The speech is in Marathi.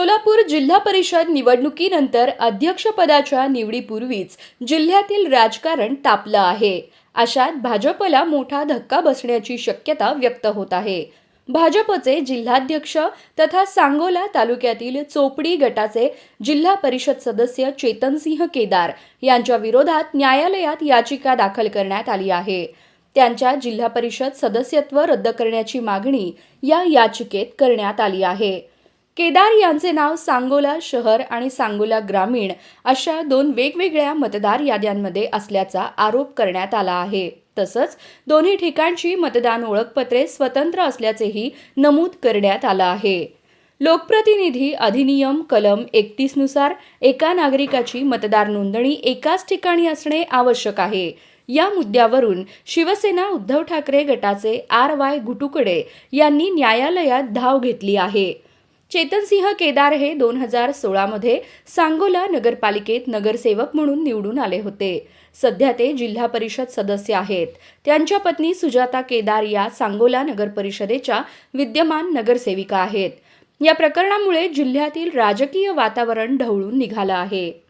सोलापूर जिल्हा परिषद निवडणुकीनंतर अध्यक्षपदाच्या निवडीपूर्वीच जिल्ह्यातील राजकारण तापलं आहे. अशात भाजपला मोठा धक्का बसण्याची शक्यता व्यक्त होत आहे. भाजपचे जिल्हाध्यक्ष तथा सांगोला तालुक्यातील चोपडी गटाचे जिल्हा परिषद सदस्य चेतनसिंह केदार यांच्या विरोधात न्यायालयात याचिका दाखल करण्यात आली आहे. त्यांच्या जिल्हा परिषद सदस्यत्व रद्द करण्याची मागणी या याचिकेत करण्यात आली आहे. केदार यांचे नाव सांगोला शहर आणि सांगोला ग्रामीण अशा दोन वेगवेगळ्या मतदार याद्यांमध्ये असल्याचा आरोप करण्यात आला आहे. तसंच दोन्ही ठिकाणची मतदान ओळखपत्रे स्वतंत्र असल्याचेही नमूद करण्यात आलं आहे. लोकप्रतिनिधी अधिनियम कलम 31 नुसार एका नागरिकाची मतदार नोंदणी एकाच ठिकाणी असणे आवश्यक आहे. या मुद्द्यावरून शिवसेना उद्धव ठाकरे गटाचे RY घुटुकडे यांनी न्यायालयात धाव घेतली आहे. चेतनसिंह केदार हे 2016 मध्ये सांगोला नगरपालिकेत नगरसेवक म्हणून निवडून आले होते. सध्या ते जिल्हा परिषद सदस्य आहेत. त्यांच्या पत्नी सुजाता केदार या सांगोला नगर परिषदेच्या विद्यमान नगरसेविका आहेत. या प्रकरणामुळे जिल्ह्यातील राजकीय वातावरण ढवळून निघालं आहे.